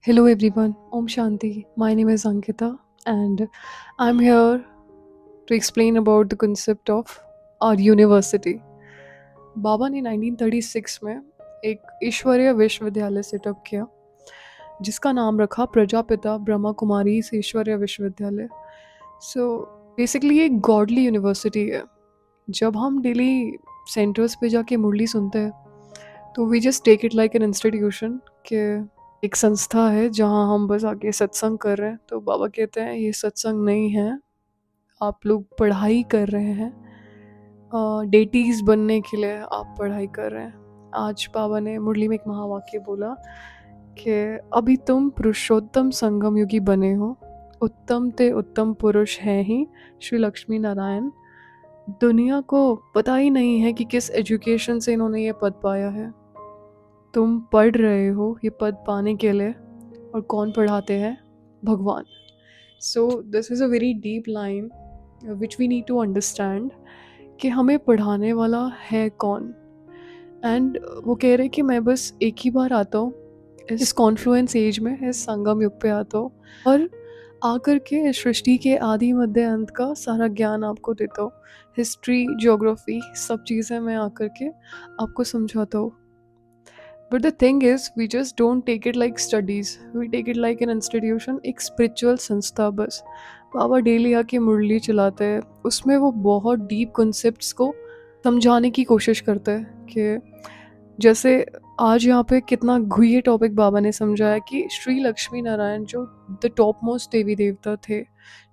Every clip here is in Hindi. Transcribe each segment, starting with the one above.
Hello everyone, Om Shanti. My name is Ankita and I'm here to explain about the concept of our university. बाबा ने 1936 में एक ईश्वरीय विश्वविद्यालय सेटअप किया जिसका नाम रखा प्रजापिता ब्रह्मा कुमारी ईश्वरीय विश्वविद्यालय। सो बेसिकली ये एक गॉडली यूनिवर्सिटी है। जब हम डेली सेंटर्स पे जाके मुरली सुनते हैं तो we just take it like an institution के एक संस्था है जहाँ हम बस आके सत्संग कर रहे हैं। तो बाबा कहते हैं ये सत्संग नहीं है, आप लोग पढ़ाई कर रहे हैं, डेटीज बनने के लिए आप पढ़ाई कर रहे हैं। आज बाबा ने मुरली में एक महावाक्य बोला कि अभी तुम पुरुषोत्तम संगम युगी बने हो, उत्तम ते उत्तम पुरुष हैं ही श्री लक्ष्मी नारायण। दुनिया को पता ही नहीं है कि किस एजुकेशन से इन्होंने ये पद पाया है। तुम पढ़ रहे हो ये पद पाने के लिए, और कौन पढ़ाते हैं? भगवान। So this is a very deep line which we need to understand कि हमें पढ़ाने वाला है कौन। एंड वो कह रहे कि मैं बस एक ही बार आता हूँ इस कॉन्फ्लुएंस एज में, इस संगम युग पे आता हूँ और आकर के इस सृष्टि के आदि मध्य अंत का सारा ज्ञान आपको देता हूँ। हिस्ट्री, ज्योग्राफी, सब चीज़ें मैं आकर के आपको समझाता हूँ। But the thing is, we just don't take it like studies. We take it like an institution, एक spiritual संस्था बस। बाबा डेली आके मुरली चलाते हैं, उसमें वो बहुत डीप कॉन्सेप्ट्स को समझाने की कोशिश करते हैं कि जैसे आज यहाँ पे कितना घुइये टॉपिक बाबा ने समझाया कि श्री लक्ष्मी नारायण जो द टॉप मोस्ट देवी देवता थे,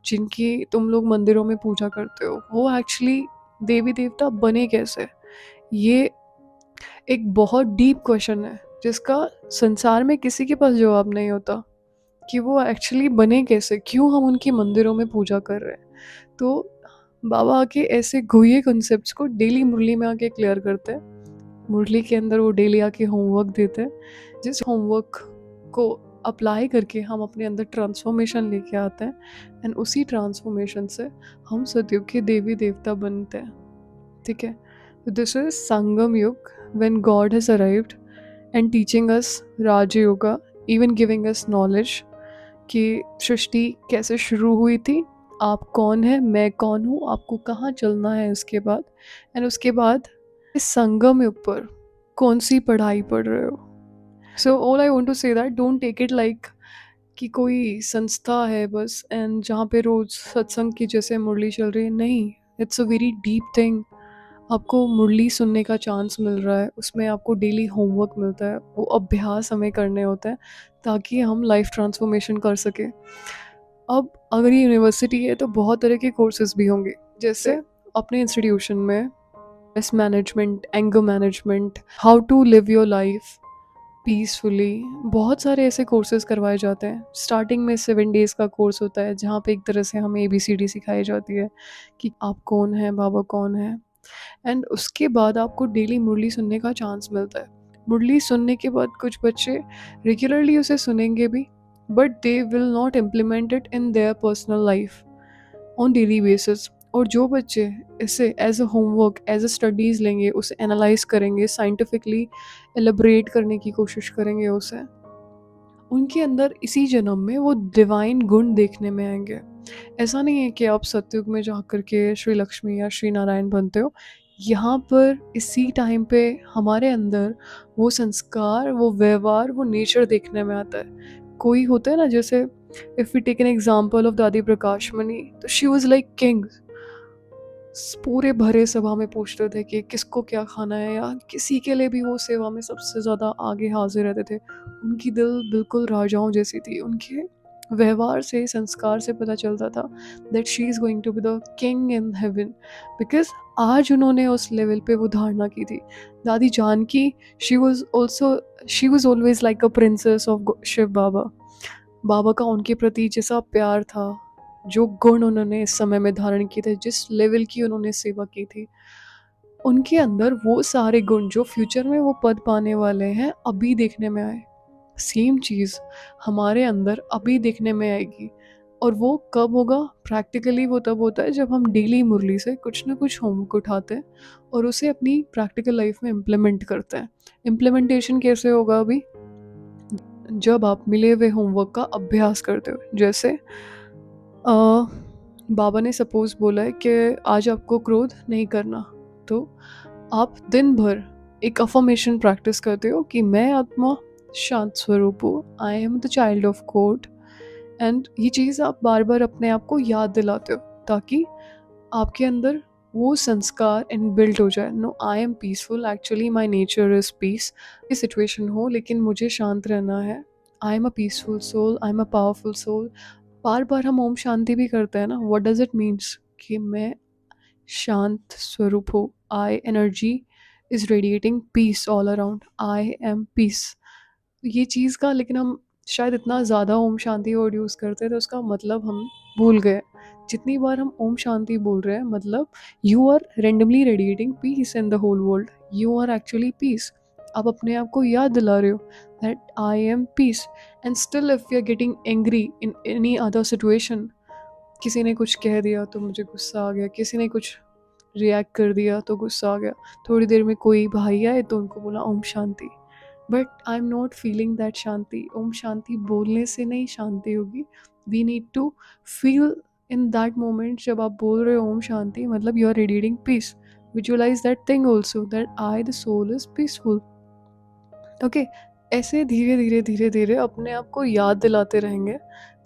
जिनकी तुम लोग मंदिरों में पूजा करते हो, वो एक्चुअली देवी देवता बने कैसे? ये एक बहुत डीप क्वेश्चन है जिसका संसार में किसी के पास जवाब नहीं होता कि वो एक्चुअली बने कैसे, क्यों हम उनकी मंदिरों में पूजा कर रहे हैं। तो बाबा आके ऐसे घुइये कॉन्सेप्ट्स को डेली मुरली में आके क्लियर करते हैं। मुरली के अंदर वो डेली आके होमवर्क देते हैं, जिस होमवर्क को अप्लाई करके हम अपने अंदर ट्रांसफॉर्मेशन लेके आते हैं एंड उसी ट्रांसफॉर्मेशन से हम सतयुग के देवी देवता बनते हैं। ठीक है, दिस इज संगम युग when God has arrived and teaching us Raja Yoga, even giving us knowledge कि सृष्टि कैसे शुरू हुई थी, आप कौन है, मैं कौन हूँ, आपको कहाँ चलना है उसके बाद, एंड उसके बाद इस संगम युग पर कौन सी पढ़ाई पढ़ रहे हो। So all I want to say that don't take it like कि कोई संस्था है बस एंड जहाँ पे रोज सत्संग की जैसे मुरली चल रही है। नहीं, it's a very deep thing. आपको मुरली सुनने का चांस मिल रहा है, उसमें आपको डेली होमवर्क मिलता है, वो अभ्यास हमें करने होते हैं ताकि हम लाइफ ट्रांसफॉर्मेशन कर सकें। अब अगर ये यूनिवर्सिटी है तो बहुत तरह के कोर्सेज भी होंगे, जैसे अपने इंस्टीट्यूशन में stress management, anger management, how to live your life peacefully, बहुत सारे ऐसे कोर्सेज करवाए जाते हैं। स्टार्टिंग में 7 डेज़ का कोर्स होता है जहाँ पे एक तरह से हमें ABCD सिखाई जाती है कि आप कौन हैं, बाबा कौन है। एंड उसके बाद आपको डेली मुरली सुनने का चांस मिलता है। मुरली सुनने के बाद कुछ बच्चे रेगुलरली उसे सुनेंगे भी, but they will not implement it in their personal life on daily basis. और जो बच्चे इसे as a homework, as a studies लेंगे, उसे एनालाइज करेंगे, साइंटिफिकली एलिब्रेट करने की कोशिश करेंगे उसे, उनके अंदर इसी जन्म में वो डिवाइन गुण देखने में आएंगे। ऐसा नहीं है कि आप सतयुग में जा कर के श्री लक्ष्मी या श्री नारायण बनते हो। यहाँ पर इसी टाइम पे हमारे अंदर वो संस्कार, वो व्यवहार, वो नेचर देखने में आता है। कोई होता है ना, जैसे if we take an example of Dadi Prakash मणि, तो शी वॉज लाइक किंग। पूरे भरे सभा में पूछते थे कि किसको क्या खाना है, या किसी के लिए भी वो सेवा में सबसे ज़्यादा आगे हाजिर रहते थे। उनकी दिल बिल्कुल राजाओं जैसी थी। उनके व्यवहार से, संस्कार से पता चलता था that she is going to be the king in heaven, because आज उन्होंने उस लेवल पे वो धारणा की थी। Dadi Janki, she was always like a princess of Shiv Baba. Baba का उनके प्रति जैसा प्यार था, जो गुण उन्होंने इस समय में धारण किए थे, जिस लेवल की उन्होंने सेवा की थी, उनके अंदर वो सारे गुण जो फ्यूचर में वो पद पाने वाले हैं अभी देखने में आए। सेम चीज़ हमारे अंदर अभी देखने में आएगी। और वो कब होगा? प्रैक्टिकली वो तब होता है जब हम डेली मुरली से कुछ ना कुछ होमवर्क उठाते हैं और उसे अपनी प्रैक्टिकल लाइफ में इम्प्लीमेंट करते हैं। इम्प्लीमेंटेशन कैसे होगा? अभी जब आप मिले हुए होमवर्क का अभ्यास करते हो। जैसे अ, बाबा ने सपोज़ बोला है कि आज आपको क्रोध नहीं करना, तो आप दिन भर एक अफ़र्मेशन प्रैक्टिस करते हो कि मैं आत्मा शांत स्वरूप हूँ, I am the child of God. And ये चीज़ आप बार-बार अपने आप को याद दिलाते हो, ताकि आपके अंदर वो संस्कार इनबिल्ट हो जाए। No, I am peaceful, actually my nature is peace. ये सिचुएशन हो लेकिन मुझे शांत रहना है। I am a peaceful soul, I am a powerful soul. बार-बार हम ओम शांति भी करते हैं ना, व्हाट डज़ इट मीन्स कि मैं शांत स्वरूप हूँ। I energy is radiating peace all around, I am peace. ये चीज़ का लेकिन हम शायद इतना ज़्यादा ओम शांति वर्ड यूज़ करते हैं तो उसका मतलब हम भूल गए। जितनी बार हम ओम शांति बोल रहे हैं, मतलब you are randomly radiating peace in the whole world, you are actually peace. आप अपने आप को याद दिला रहे हो that I am peace. And still if you are getting angry in any other situation, किसी ने कुछ कह दिया तो मुझे गुस्सा आ गया, किसी ने कुछ रिएक्ट कर दिया तो गुस्सा आ गया, थोड़ी देर में कोई भाई आए तो उनको बोला ओम शांति, but I am not feeling that शांति। ओम शांति बोलने से नहीं शांति होगी, we need to feel in that moment. जब आप बोल रहे हो ओम शांति, मतलब you are radiating peace. Visualise that thing also that I the soul is peaceful. Okay, ऐसे धीरे धीरे धीरे धीरे अपने आप को याद दिलाते रहेंगे,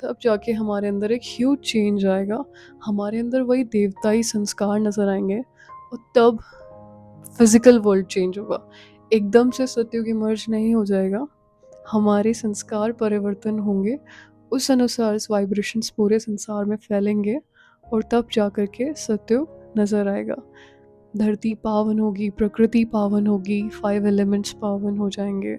तब जाके हमारे अंदर एक ह्यूज चेंज आएगा। हमारे अंदर वही देवताई संस्कार नज़र आएंगे, और तब फिजिकल वर्ल्ड चेंज होगा। एकदम से सत्युग इमर्ज नहीं हो जाएगा, हमारे संस्कार परिवर्तन होंगे, उस अनुसार वाइब्रेशंस पूरे संसार में फैलेंगे, और तब जा कर के सत्युग नज़र आएगा। धरती पावन होगी, प्रकृति पावन होगी, 5 एलिमेंट्स पावन हो जाएंगे।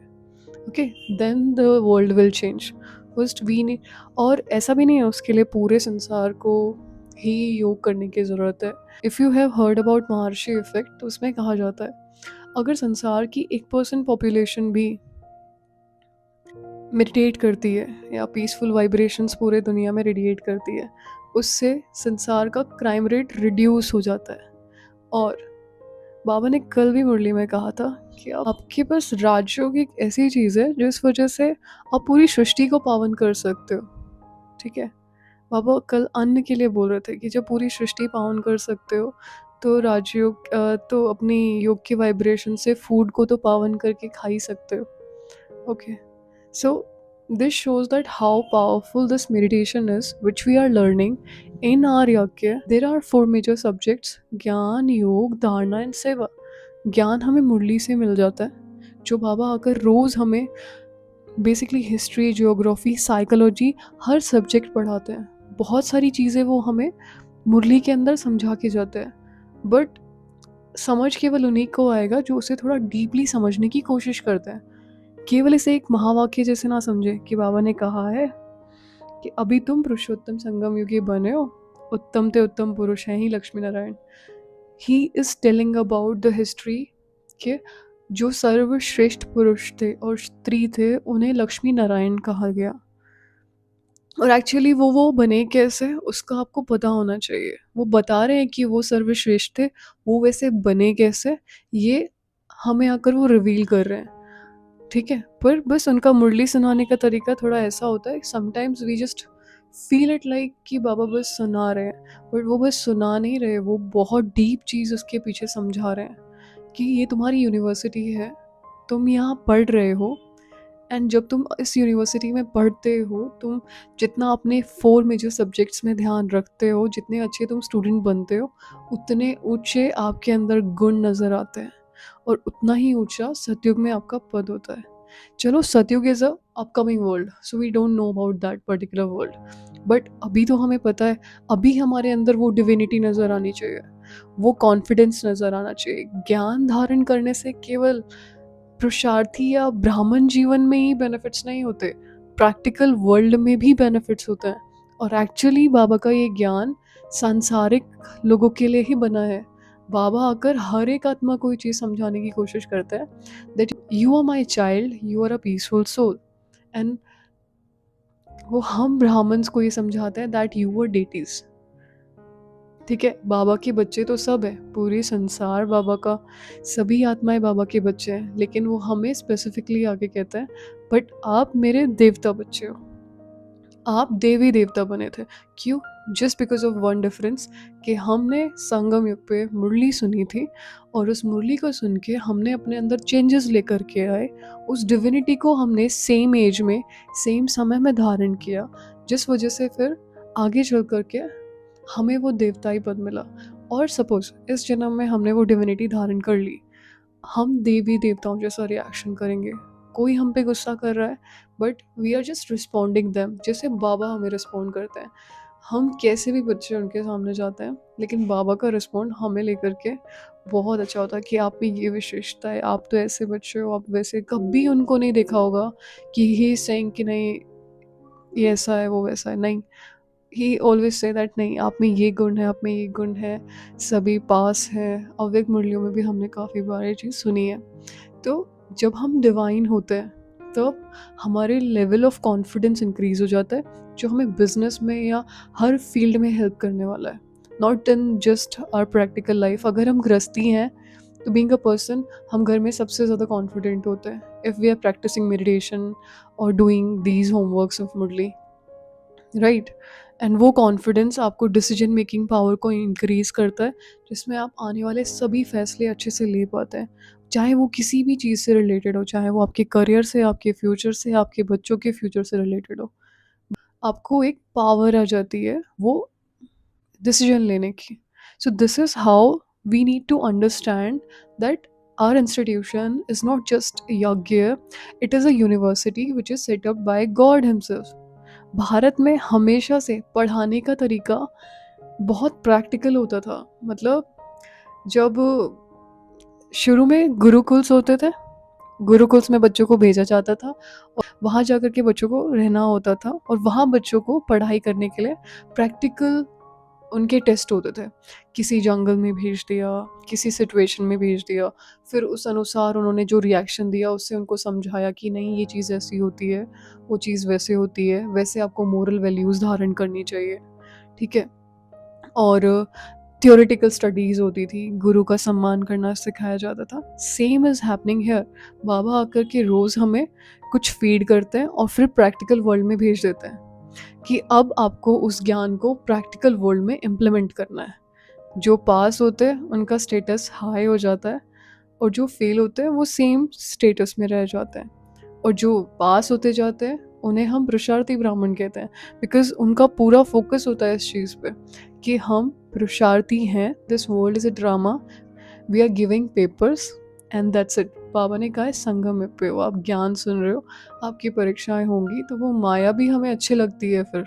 Okay, then the world will change. First we need, और ऐसा भी नहीं है उसके लिए पूरे संसार को ही योग करने की ज़रूरत है। If you have heard about Maharshi effect, तो उसमें कहा जाता है अगर संसार की 1% पॉपुलेशन भी मेडिटेट करती है या पीसफुल वाइब्रेशंस पूरे दुनिया में रेडिएट करती है, उससे संसार का क्राइम रेट रिड्यूस हो जाता है। और बाबा ने कल भी मुरली में कहा था कि आपके पास राजयोग एक ऐसी चीज़ है जिस वजह से आप पूरी सृष्टि को पावन कर सकते हो। ठीक है, बाबा कल अन्न के लिए बोल रहे थे कि जब पूरी सृष्टि पावन कर सकते हो, तो राजयोग तो अपनी योग के वाइब्रेशन से फूड को तो पावन करके खा ही सकते हो। Okay, so this shows that how powerful this meditation is, which we are learning in our yajna. There are 4 major subjects: ज्ञान, योग, धारणा एंड सेवा। ज्ञान हमें मुरली से मिल जाता है, जो बाबा आकर रोज़ हमें बेसिकली हिस्ट्री, जियोग्राफी, साइकोलॉजी, हर सब्जेक्ट पढ़ाते हैं। बहुत सारी चीज़ें वो हमें मुरली के अंदर समझा के जाते हैं, बट समझ केवल उन्हीं को आएगा जो उसे थोड़ा डीपली समझने की कोशिश करते हैं। केवल इसे एक महावाक्य जैसे ना समझे कि बाबा ने कहा है कि अभी तुम पुरुषोत्तम संगम युगी बने हो, उत्तम ते उत्तम पुरुष हैं ही Lakshmi Narayan. He is telling about the history के जो सर्वश्रेष्ठ पुरुष थे और स्त्री थे, उन्हें लक्ष्मी नारायण कहा गया। और एक्चुअली वो बने कैसे, उसका आपको पता होना चाहिए। वो बता रहे हैं कि वो सर्वश्रेष्ठ थे, वो वैसे बने कैसे, ये हमें आकर वो रिवील कर रहे हैं। ठीक है, पर बस उनका मुरली सुनाने का तरीका थोड़ा ऐसा होता है, sometimes we just feel it like कि बाबा बस सुना रहे हैं, बट वो बस सुना नहीं रहे, वो बहुत डीप चीज़ उसके पीछे समझा रहे हैं कि ये तुम्हारी यूनिवर्सिटी है, तुम यहाँ पढ़ रहे हो। एंड जब तुम इस यूनिवर्सिटी में पढ़ते हो, तुम जितना अपने 4 मेजर सब्जेक्ट्स में ध्यान रखते हो, जितने अच्छे तुम स्टूडेंट बनते हो, उतने ऊंचे आपके अंदर गुण नज़र आते हैं, और उतना ही ऊंचा सतयुग में आपका पद होता है। चलो, Satyug is a upcoming world, so we don't know about that particular world, but अभी तो हमें पता है, अभी हमारे अंदर वो डिविनिटी नज़र आनी चाहिए, वो कॉन्फिडेंस नज़र आना चाहिए। ज्ञान धारण करने से केवल पुरुषार्थी या ब्राह्मण जीवन में ही बेनिफिट्स नहीं होते, प्रैक्टिकल वर्ल्ड में भी बेनिफिट्स होते हैं। और एक्चुअली बाबा का ये ज्ञान सांसारिक लोगों के लिए ही बना है। बाबा आकर हर एक आत्मा को ये चीज़ समझाने की कोशिश करता है that you are my child, you are a peaceful soul. And वो हम ब्राह्मण्स को ये समझाते हैं दैट यू आर डेटीज। ठीक है, बाबा के बच्चे तो सब है, पूरी संसार बाबा का, सभी आत्माएं बाबा के बच्चे हैं, लेकिन वो हमें स्पेसिफिकली आके कहता है बट आप मेरे देवता बच्चे हो, आप देवी देवता बने थे। क्यों? Just because of one difference, कि हमने संगम युग पे मुरली सुनी थी, और उस मुरली को सुन के हमने अपने अंदर चेंजेस लेकर के आए। उस डिविनिटी को हमने सेम एज में, सेम समय में धारण किया, जिस वजह से फिर आगे चल कर के हमें वो देवताई पद मिला। और सपोज इस जन्म में हमने वो डिविनिटी धारण कर ली, हम देवी देवताओं जैसा रिएक्शन करेंगे। कोई हम पे गुस्सा कर रहा है, but we are just responding them, जैसे बाबा हमें रिस्पॉन्ड करते हैं। हम कैसे भी बच्चे उनके सामने जाते हैं, लेकिन बाबा का रिस्पॉन्ड हमें लेकर के बहुत अच्छा होता है कि आप में ये विशेषता है, आप तो ऐसे बच्चे हो, आप वैसे। कभी उनको नहीं देखा होगा कि ही सेइंग कि नहीं ये ऐसा है वो वैसा है, नहीं। ही ऑलवेज से दैट नहीं, आप में ये गुण है, आप में ये गुण है, सभी पास है। अव्यक्त मुरलियों में भी हमने काफ़ी बार ये चीज़ सुनी है। तो जब हम डिवाइन होते हैं, तो हमारे लेवल ऑफ कॉन्फिडेंस इंक्रीज हो जाता है, जो हमें बिजनेस में या हर फील्ड में हेल्प करने वाला है, not in just our practical life. अगर हम गृहस्थी हैं, तो बीइंग अ पर्सन, हम घर में सबसे ज़्यादा कॉन्फिडेंट होते हैं if we are practising meditation और doing these homeworks of Murli, right. And वो कॉन्फिडेंस आपको डिसीजन मेकिंग पावर को इंक्रीज करता है, जिसमें आप आने वाले सभी फैसले अच्छे से ले पाते हैं, चाहे वो किसी भी चीज़ से रिलेटेड हो, चाहे वो आपके करियर से, आपके फ्यूचर से, आपके बच्चों के फ्यूचर से रिलेटेड हो। आपको एक पावर आ जाती है वो डिसीजन लेने की। So this is how we need to understand that our institution is not just a yagya, it is a university which is set up by God himself. Bharat में हमेशा से पढ़ाने का तरीका बहुत प्रैक्टिकल होता था। मतलब जब शुरू में गुरुकुल्स होते थे, गुरुकुल्स में बच्चों को भेजा जाता था, और वहाँ जाकर के बच्चों को रहना होता था, और वहाँ बच्चों को पढ़ाई करने के लिए प्रैक्टिकल उनके टेस्ट होते थे। किसी जंगल में भेज दिया, किसी सिचुएशन में भेज दिया, फिर उस अनुसार उन्होंने जो रिएक्शन दिया उससे उनको समझाया कि नहीं ये चीज़ ऐसी होती है, वो चीज़ वैसे होती है, वैसे आपको मोरल वैल्यूज़ धारण करनी चाहिए, ठीक है। और थियोरेटिकल स्टडीज़ होती थी, गुरु का सम्मान करना सिखाया जाता था। Same is happening here. Baba आकर के रोज़ हमें कुछ फीड करते हैं और फिर प्रैक्टिकल वर्ल्ड में भेज देते हैं कि अब आपको उस ज्ञान को प्रैक्टिकल वर्ल्ड में इम्प्लीमेंट करना है। जो पास होते हैं उनका स्टेटस हाई हो जाता है, और जो फेल होते हैं वो सेम स्टेटस में रह जाते हैं। और जो पास होते जाते हैं उन्हें हम पुरुषार्थी ब्राह्मण कहते हैं, बिकॉज उनका पूरा फोकस होता है इस चीज़ पे कि हम पुरुषार्थी हैं, this world is a drama, we are giving papers and that's it. Baba ने कहा है संगम में पे हो, आप ज्ञान सुन रहे हो, आपकी परीक्षाएं होंगी, तो वो माया भी हमें अच्छी लगती है फिर,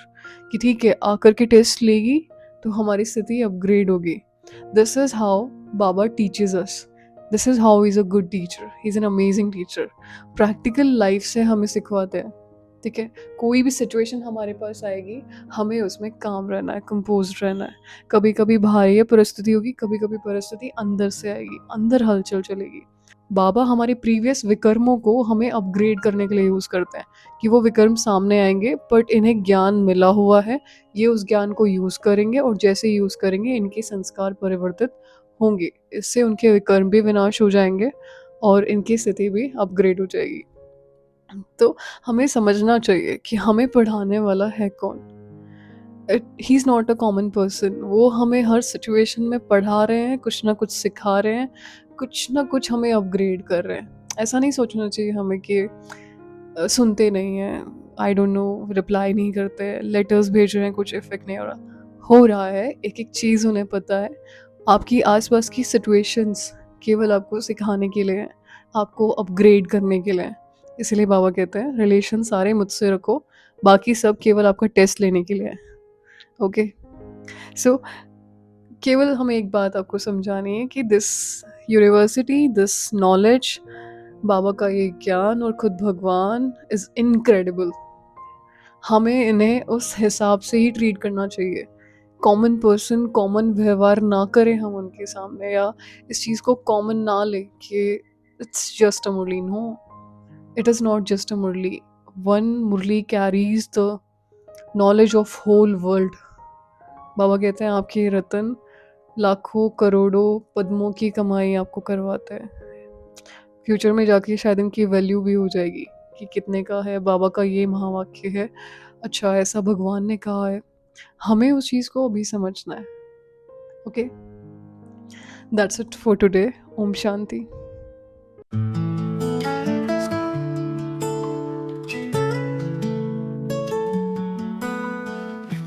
कि ठीक है आकर के टेस्ट लेगी तो हमारी स्थिति अपग्रेड होगी। This is how Baba teaches us, this is how is a good teacher, he is an amazing teacher. Practical life से हमें सिखवाते हैं, ठीक है। कोई भी सिचुएशन हमारे पास आएगी, हमें उसमें काम रहना है, कंपोज रहना है। कभी कभी बाहरी परिस्थिति होगी, कभी कभी परिस्थिति अंदर से आएगी, अंदर हलचल चलेगी। बाबा हमारे प्रीवियस विकर्मों को हमें अपग्रेड करने के लिए यूज़ करते हैं, कि वो विकर्म सामने आएंगे बट इन्हें ज्ञान मिला हुआ है, ये उस ज्ञान को यूज़ करेंगे, और जैसे यूज़ करेंगे इनके संस्कार परिवर्तित होंगे, इससे उनके विकर्म भी विनाश हो जाएंगे और इनकी स्थिति भी अपग्रेड हो जाएगी। तो हमें समझना चाहिए कि हमें पढ़ाने वाला है कौन। He is not a common person. वो हमें हर सिचुएशन में पढ़ा रहे हैं, कुछ ना कुछ सिखा रहे हैं, कुछ ना कुछ हमें अपग्रेड कर रहे हैं। ऐसा नहीं सोचना चाहिए हमें कि सुनते नहीं हैं, आई डोंट नो, रिप्लाई नहीं करते, लेटर्स भेज रहे हैं, कुछ इफेक्ट नहीं हो रहा है। एक एक चीज़ उन्हें पता है। आपकी आसपास की सिचुएशंस केवल आपको सिखाने के लिए हैं, आपको अपग्रेड करने के लिए हैं। इसलिए बाबा कहते हैं रिलेशन सारे मुझसे रखो, बाकी सब केवल आपका टेस्ट लेने के लिए है। ओके, सो केवल हमें एक बात आपको समझानी है कि दिस यूनिवर्सिटी, दिस नॉलेज, बाबा का ये ज्ञान और खुद भगवान इज़ इनक्रेडिबल। हमें इन्हें उस हिसाब से ही ट्रीट करना चाहिए। कॉमन पर्सन कॉमन व्यवहार ना करें हम उनके सामने, या इस चीज़ को कॉमन ना लें कि it's just a Murli. No, it is not just a Murli. One Murli carries the knowledge of whole world. Baba कहते हैं आपके रतन लाखों करोड़ों पद्मों की कमाई आपको करवाते हैं। फ्यूचर में जाके शायद इनकी वैल्यू भी हो जाएगी कि कितने का है, बाबा का ये महावाक्य है, अच्छा ऐसा भगवान ने कहा है। हमें उस चीज़ को अभी समझना है। Okay, that's it for today. ओम शांति।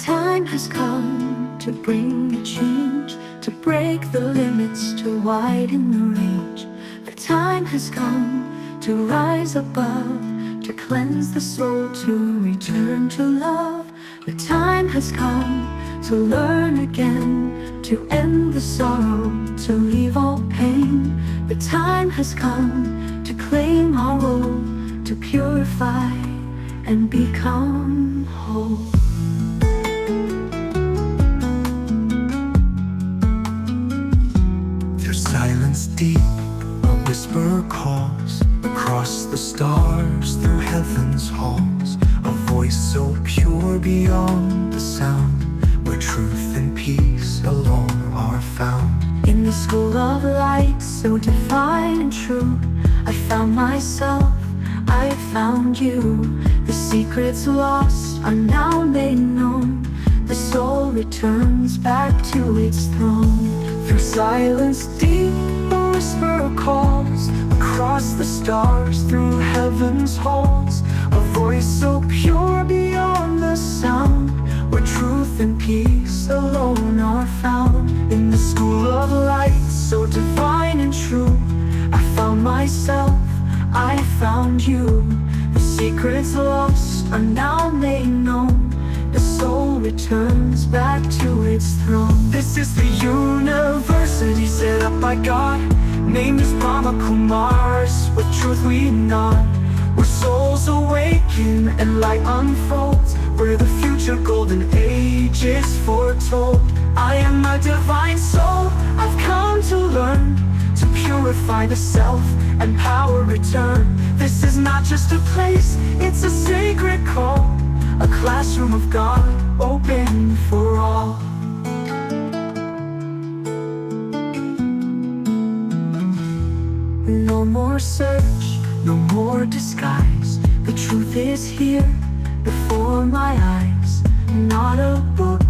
Time has come to bring a change, to break the limits, to widen the range. The time has come to rise above, to cleanse the soul, to return to love. The time has come to learn again, to end the sorrow, to leave all pain. The time has come to claim our role, to purify and become whole. Silence deep, a whisper calls across the stars, through heaven's halls. A voice so pure beyond the sound, where truth and peace alone are found. In the school of light, so divine and true, I found myself, I found you. The secrets lost are now made known. The soul returns back to its throne. Through silence deep, a whisper calls across the stars, through heaven's halls. A voice so pure beyond the sound, where truth and peace alone are found. In the school of light, so divine and true, I found myself, I found you. The secrets lost are now made known. The soul returns back to its throne. This is the university set up by God, named as Brahma Kumars. With truth we nod, where souls awaken and light unfolds, where the future golden age is foretold. I am a divine soul, I've come to learn, to purify the self and power return. This is not just a place, it's a sacred call, a classroom of God, open for all. No more search, no more disguise. The truth is here, before my eyes. Not a book,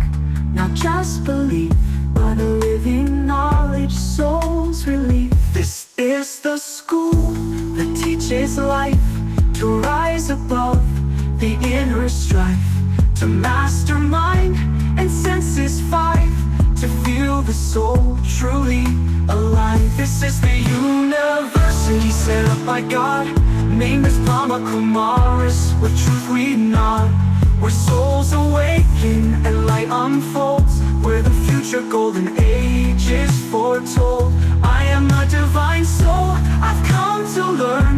not just belief, but a living knowledge, soul's relief. This is the school that teaches life, to rise above the inner strife, to master mind and senses five, to feel the soul truly alive. This is the university set up by God, named as Brahma Kumaris. With truth we nod, where souls awaken and light unfolds, where the future golden age is foretold. I am a divine soul, I've come to learn,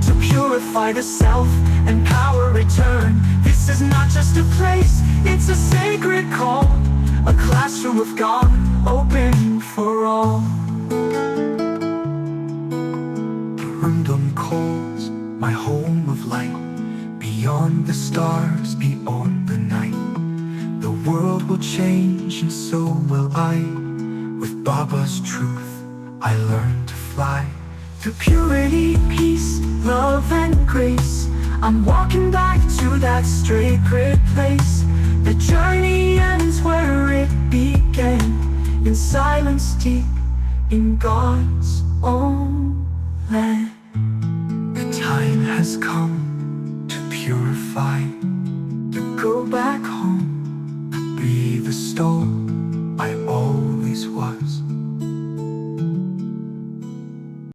to purify the self and power return. This is not just a place, it's a sacred call, a classroom of God, open for all. Random calls, my home of light, beyond the stars, beyond the night. The world will change and so will I. With Baba's truth, I learn to fly. To purity, peace, love and grace, I'm walking back to that sacred place. The journey ends where it began, in silence deep, in God's own land. The time has come to purify, To go back home.